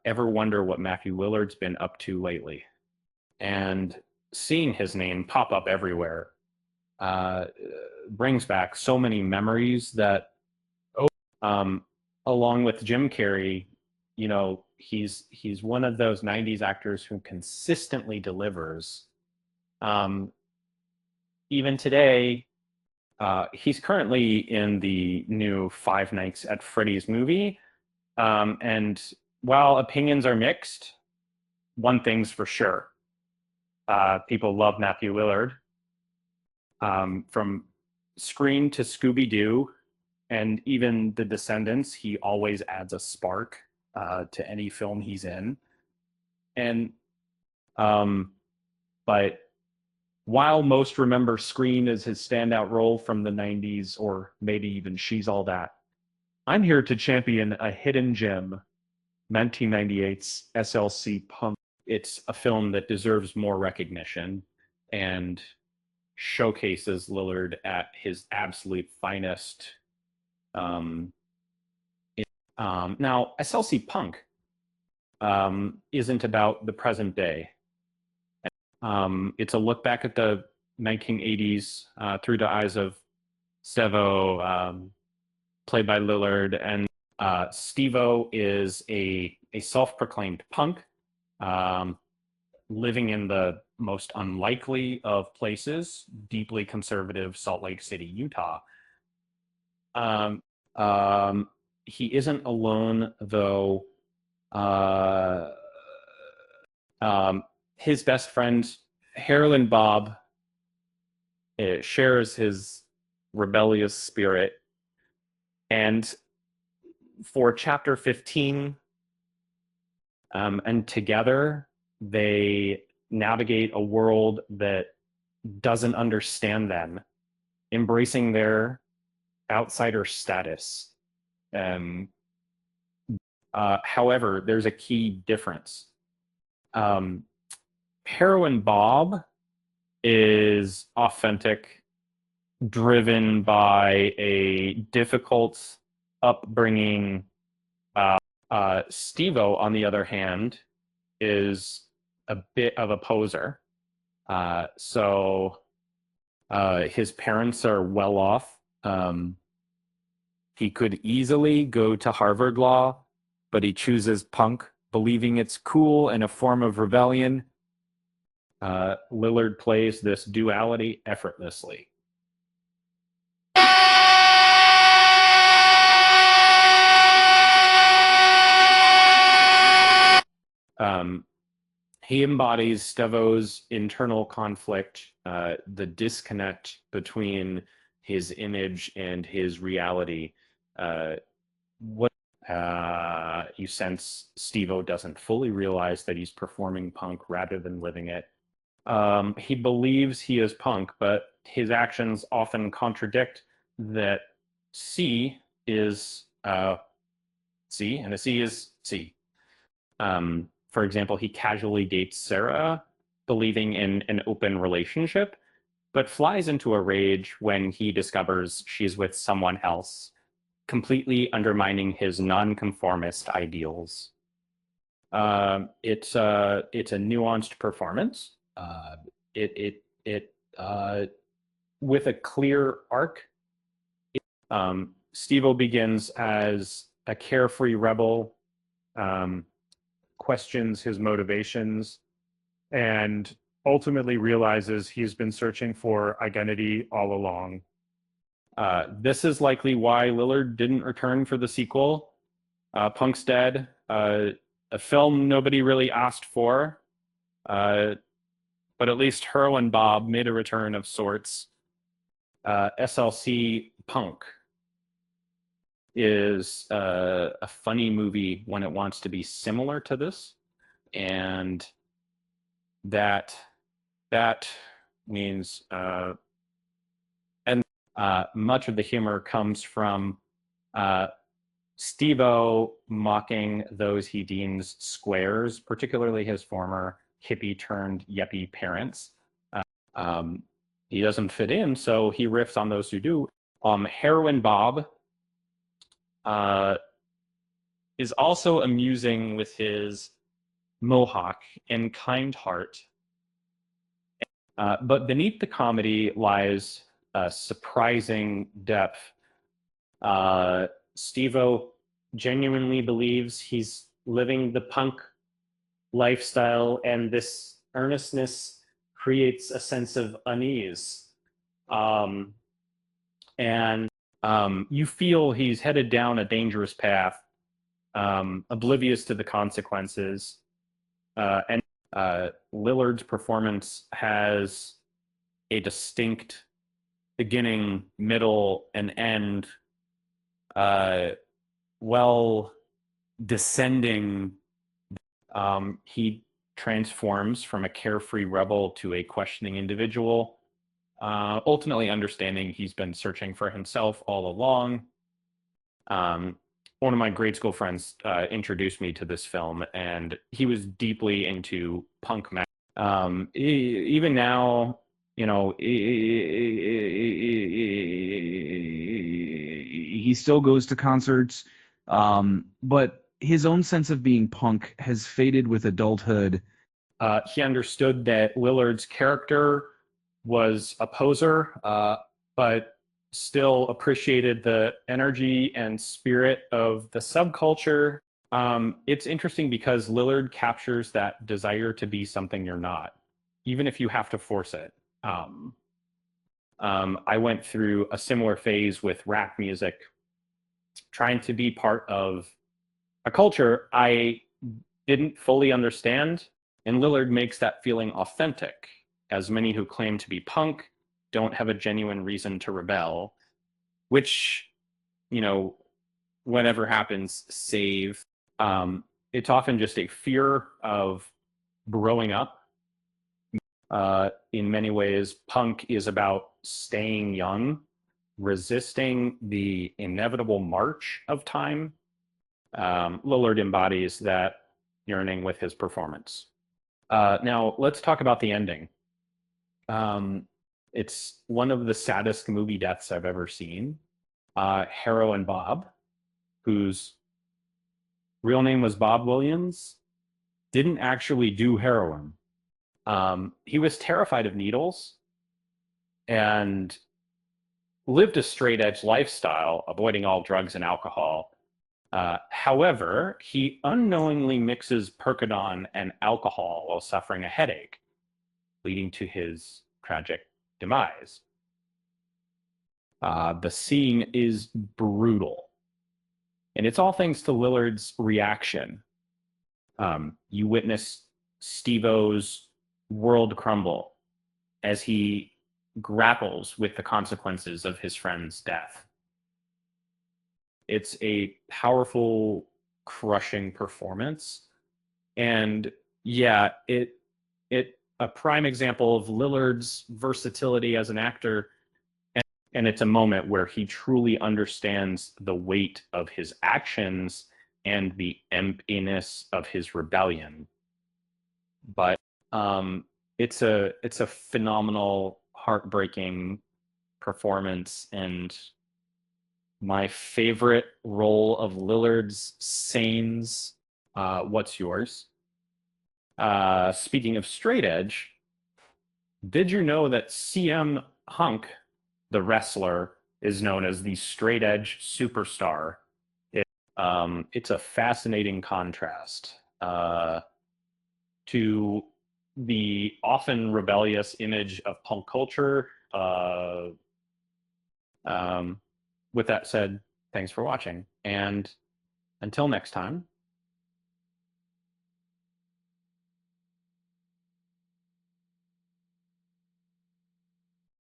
ever wonder what Matthew Lillard's been up to lately? And seeing his name pop up everywhere uh, brings back so many memories that, um, along with Jim Carrey, he's one of those '90s actors who consistently delivers. Um, Even today, he's currently in the new Five Nights at Freddy's movie. And while opinions are mixed, one thing's for sure: people love Matthew Lillard. From Screen to Scooby Doo, and even The Descendants, he always adds a spark to any film he's in. And um, but while most remember Screen as his standout role from the '90s, or maybe even She's All That, I'm here to champion a hidden gem, 1998's SLC Punk. It's a film that deserves more recognition and showcases Lillard at his absolute finest. Um, Now, SLC Punk isn't about the present day. It's a look back at the 1980s through the eyes of Stevo, played by Lillard, and Stevo is a self-proclaimed punk, um, living in the most unlikely of places, deeply conservative Salt Lake City, Utah. Um, um, he isn't alone, though. Uh, his best friend, Heroin Bob, shares his rebellious spirit. And for chapter 15, and together, they navigate a world that doesn't understand them, embracing their outsider status. Um, However, there's a key difference. Um, Heroin Bob is authentic, driven by a difficult upbringing. Stevo, on the other hand, is a bit of a poser. His parents are well off. He could easily go to Harvard Law, but he chooses punk, believing it's cool and a form of rebellion. Lillard plays this duality effortlessly. Um, he embodies Stevo's internal conflict, the disconnect between his image and his reality. What You sense Stevo doesn't fully realize that he's performing punk rather than living it. He believes he is punk, but his actions often contradict that. C is C, and a C is C. For example, he casually dates Sarah, believing in an open relationship, but flies into a rage when he discovers she's with someone else, completely undermining his nonconformist ideals. It's a nuanced performance. It with a clear arc. Stevo begins as a carefree rebel, questions his motivations, and ultimately realizes he's been searching for identity all along. This is likely why Lillard didn't return for the sequel. Punk's Dead, a film nobody really asked for, but at least Heroin Bob made a return of sorts. SLC Punk is a funny movie when it wants to be similar to this, and that means much of the humor comes from Stevo mocking those he deems squares, particularly his former hippie turned yuppie parents. He doesn't fit in, so he riffs on those who do. Heroin Bob is also amusing with his mohawk and kind heart. But beneath the comedy lies a surprising depth. Steve-O genuinely believes he's living the punk lifestyle, and this earnestness creates a sense of unease. Um, and you feel he's headed down a dangerous path, oblivious to the consequences. And Lillard's performance has a distinct beginning, middle, and end, well descending. He transforms from a carefree rebel to a questioning individual, ultimately understanding he's been searching for himself all along. One of my grade school friends introduced me to this film, and he was deeply into punk metal. Even now, you know, He still goes to concerts, but his own sense of being punk has faded with adulthood. he understood that Lillard's character was a poser, but still appreciated the energy and spirit of the subculture. It's interesting because Lillard captures that desire to be something you're not, even if you have to force it. I went through a similar phase with rap music, trying to be part of a culture I didn't fully understand, and Lillard makes that feeling authentic, as many who claim to be punk don't have a genuine reason to rebel, which, you know, whatever happens, save. It's often just a fear of growing up. In many ways, punk is about staying young, resisting the inevitable march of time. Lillard embodies that yearning with his performance. Now, let's talk about the ending. It's one of the saddest movie deaths I've ever seen. Heroin Bob, whose real name was Bob Williams, didn't actually do heroin. He was terrified of needles and lived a straight edge lifestyle, avoiding all drugs and alcohol. However, he unknowingly mixes Percodon and alcohol while suffering a headache, leading to his tragic demise. The scene is brutal, and it's all thanks to Lillard's reaction. You witness Steve-O's world crumble as he grapples with the consequences of his friend's death. It's a powerful, crushing performance, and yeah, it a prime example of Lillard's versatility as an actor, and it's a moment where he truly understands the weight of his actions and the emptiness of his rebellion. But it's a phenomenal, heartbreaking performance, and my favorite role of Lillard's Sane's. What's yours? Speaking of straight edge, did you know that CM Punk, the wrestler, is known as the straight edge superstar? It's a fascinating contrast to the often rebellious image of punk culture. Um, with that said, thanks for watching, and until next time.